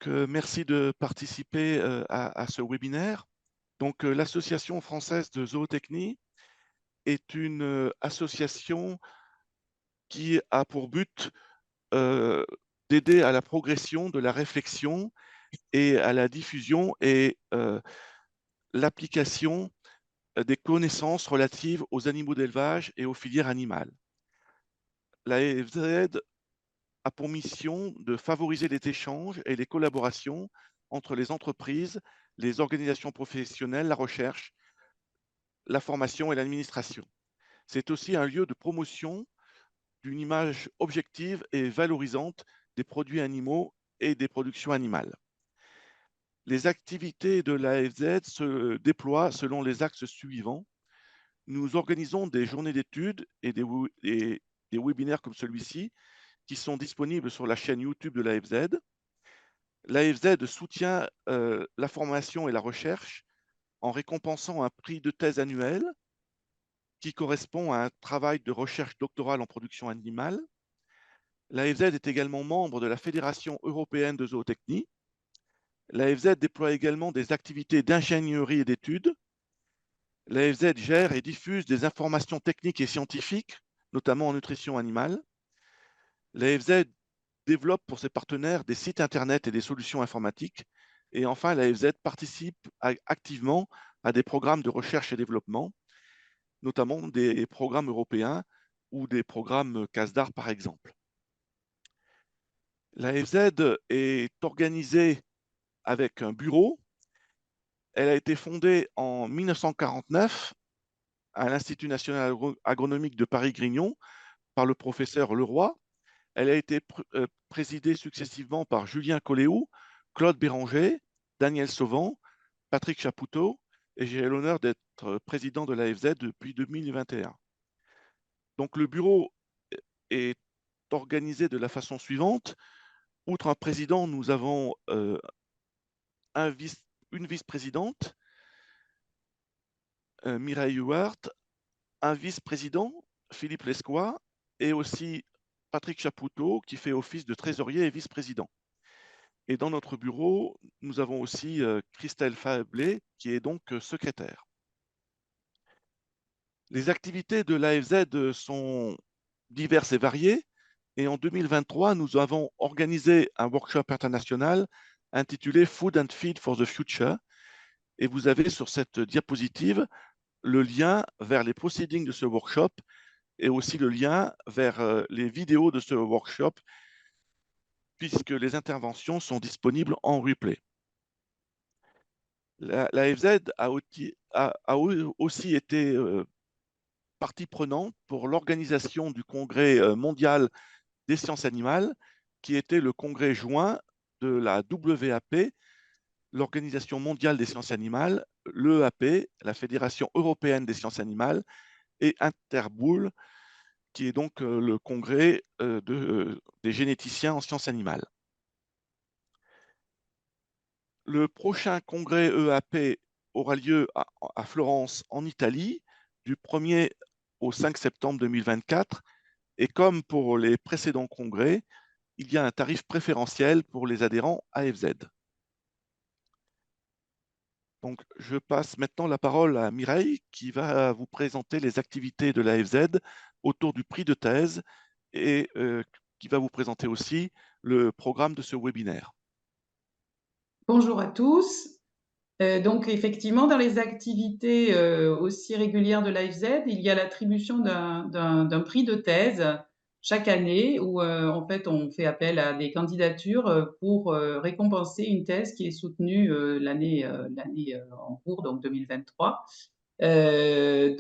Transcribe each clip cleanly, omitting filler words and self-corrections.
Merci de participer à ce webinaire. L'Association française de zootechnie est une association qui a pour but euh, d'aider à la progression de la réflexion et à la diffusion et l'application des connaissances relatives aux animaux d'élevage et aux filières animales. L'AFZ a pour mission de favoriser les échanges et les collaborations entre les entreprises, les organisations professionnelles, la recherche, la formation et l'administration. C'est aussi un lieu de promotion d'une image objective et valorisante des produits animaux et des productions animales. Les activités de l'AFZ se déploient selon les axes suivants. Nous organisons des journées d'études et des webinaires comme celui-ci qui sont disponibles sur la chaîne YouTube de l'AFZ. L'AFZ soutient la formation et la recherche en récompensant un prix de thèse annuel qui correspond à un travail de recherche doctorale en production animale. L'AFZ est également membre de la Fédération européenne de zootechnie. L'AFZ déploie également des activités d'ingénierie et d'études. L'AFZ gère et diffuse des informations techniques et scientifiques, notamment en nutrition animale. L'AFZ développe pour ses partenaires des sites Internet et des solutions informatiques. Et enfin, l'AFZ participe activement à des programmes de recherche et développement, notamment des programmes européens ou des programmes CASDAR, par exemple. L'AFZ est organisée avec un bureau. Elle a été fondée en 1949 à l'Institut national agronomique de Paris-Grignon par le professeur Leroy. Elle a été présidée successivement par Julien Colléou, Claude Béranger, Daniel Sauvant, Patrick Chapoutot, et j'ai l'honneur d'être président de l'AFZ depuis 2021. Donc le bureau est organisé de la façon suivante. Outre un président, nous avons une vice-présidente, Mireille Huart, un vice-président, Philippe Lescois, et aussi Patrick Chapoutot, qui fait office de trésorier et vice-président. Et dans notre bureau, nous avons aussi Christelle Fablé, qui est donc secrétaire. Les activités de l'AFZ sont diverses et variées. Et en 2023, nous avons organisé un workshop international intitulé Food and Feed for the Future. Et vous avez sur cette diapositive le lien vers les proceedings de ce workshop et aussi le lien vers les vidéos de ce workshop, puisque les interventions sont disponibles en replay. La FZ a aussi été partie prenante pour l'organisation du congrès mondial des sciences animales, qui était le congrès joint de la WAP, l'Organisation mondiale des sciences animales, l'EAP, la Fédération européenne des sciences animales, et Interboule, qui est donc le congrès des généticiens en sciences animales. Le prochain congrès EAP aura lieu à Florence, en Italie, du 1er au 5 septembre 2024. Et comme pour les précédents congrès, il y a un tarif préférentiel pour les adhérents AFZ. Donc, je passe maintenant la parole à Mireille qui va vous présenter les activités de l'AFZ autour du prix de thèse et qui va vous présenter aussi le programme de ce webinaire. Bonjour à tous. Donc effectivement, dans les activités aussi régulières de l'AFZ, il y a l'attribution d'un prix de thèse chaque année où en fait on fait appel à des candidatures pour récompenser une thèse qui est soutenue l'année en cours, donc 2023. Et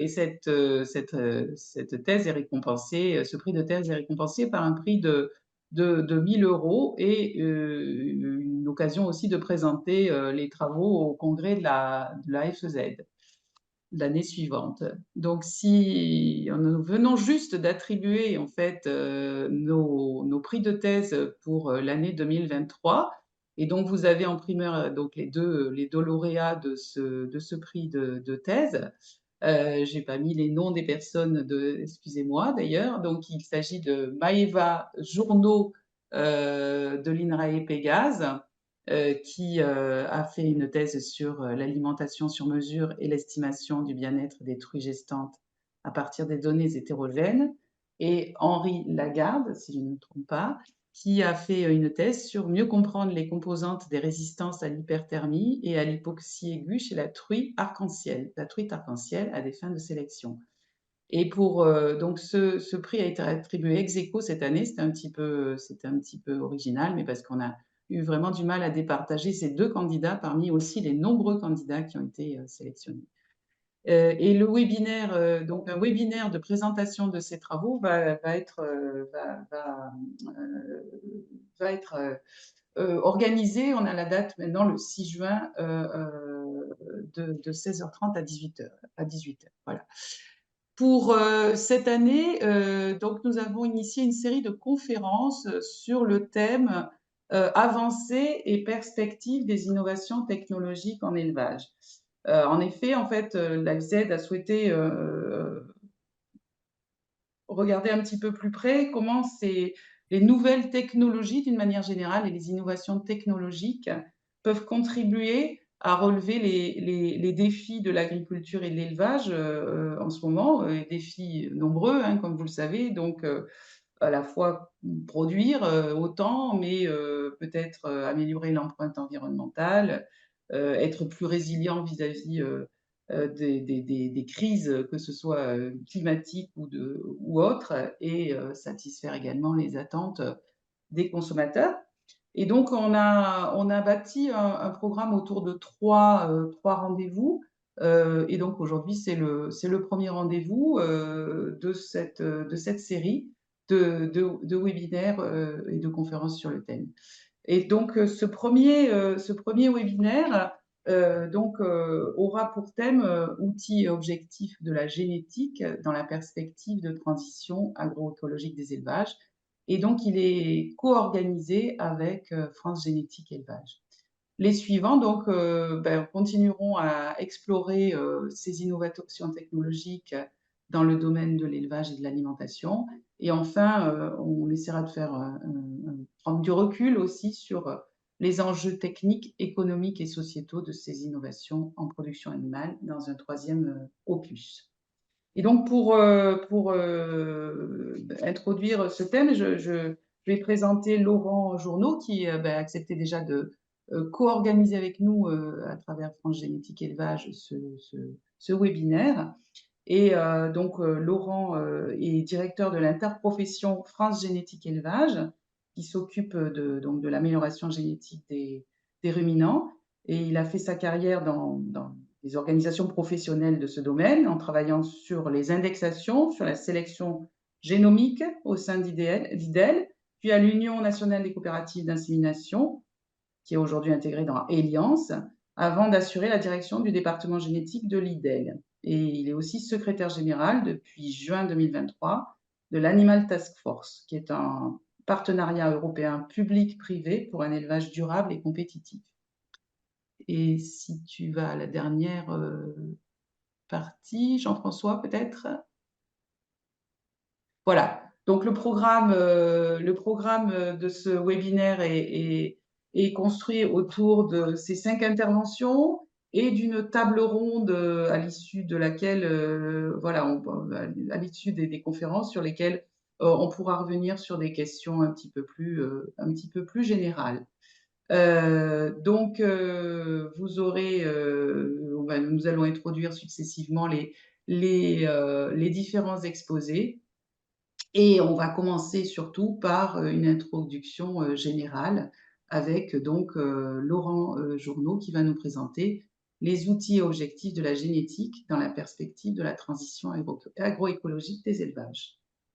cette thèse est récompensée, ce prix de thèse est récompensé par un prix de 1 000 € et une occasion aussi de présenter les travaux au congrès de la FEZ l'année suivante. Donc, si nous venons juste d'attribuer en fait nos prix de thèse pour l'année 2023, et donc vous avez en primeur donc les deux lauréats de ce prix de thèse. J'ai pas mis les noms des personnes excusez-moi d'ailleurs. Donc, il s'agit de Maëva Journeau de l'INRAE Pégase, qui a fait une thèse sur l'alimentation sur mesure et l'estimation du bien-être des truies gestantes à partir des données hétérogènes, et Henri Lagarde, si je ne me trompe pas, qui a fait une thèse sur mieux comprendre les composantes des résistances à l'hyperthermie et à l'hypoxie aiguë chez la truite arc-en-ciel à des fins de sélection. Et pour donc ce prix a été attribué ex aequo cette année. C'était un petit peu original, mais parce qu'on a eu vraiment du mal à départager ces 2 candidats parmi aussi les nombreux candidats qui ont été sélectionnés. Et le webinaire, donc un webinaire de présentation de ces travaux va être organisé. On a la date maintenant le 6 juin de 16h30 à 18h. Voilà. Pour cette année, donc nous avons initié une série de conférences sur le thème avancées et perspectives des innovations technologiques en élevage. En effet, en fait, l'AFZ a souhaité regarder un petit peu plus près comment les nouvelles technologies, d'une manière générale, et les innovations technologiques peuvent contribuer à relever les défis de l'agriculture et de l'élevage en ce moment, défis nombreux, hein, comme vous le savez, donc à la fois produire autant, mais peut-être améliorer l'empreinte environnementale, être plus résilient vis-à-vis des crises, que ce soit climatiques ou autres, et satisfaire également les attentes des consommateurs. Et donc, on a bâti un programme autour de trois rendez-vous. Et donc, aujourd'hui, c'est le premier rendez-vous de cette série de webinaires et de conférences sur le thème. Et donc, ce premier webinaire aura pour thème outils et objectifs de la génétique dans la perspective de transition agroécologique des élevages. Et donc, il est co-organisé avec France Génétique Élevage. Les suivants donc continueront à explorer ces innovations technologiques dans le domaine de l'élevage et de l'alimentation. Et enfin, on essaiera de prendre du recul aussi sur les enjeux techniques, économiques et sociétaux de ces innovations en production animale dans un troisième opus. Et donc, pour introduire ce thème, je vais présenter Laurent Journeau, qui a accepté déjà de co-organiser avec nous, à travers France Génétique Élevage, ce webinaire. Et donc, Laurent est directeur de l'interprofession France Génétique Élevage, qui s'occupe donc de l'amélioration génétique des ruminants. Et il a fait sa carrière dans les organisations professionnelles de ce domaine, en travaillant sur les indexations, sur la sélection génomique au sein d'IDEL, puis à l'Union nationale des coopératives d'insémination, qui est aujourd'hui intégrée dans Eliance, avant d'assurer la direction du département génétique de l'IDEL. Et il est aussi secrétaire général depuis juin 2023 de l'Animal Task Force, qui est un partenariat européen public-privé pour un élevage durable et compétitif. Et si tu vas à la dernière partie, Jean-François, peut-être. Voilà. Donc le programme de ce webinaire est construit autour de ces 5 interventions et d'une table ronde à l'issue de laquelle, à l'issue des conférences sur lesquelles on pourra revenir sur des questions un petit peu plus générales. Vous aurez, nous allons introduire successivement les différents exposés. Et on va commencer surtout par une introduction générale avec donc Laurent Journeau qui va nous présenter les outils et objectifs de la génétique dans la perspective de la transition agroécologique des élevages.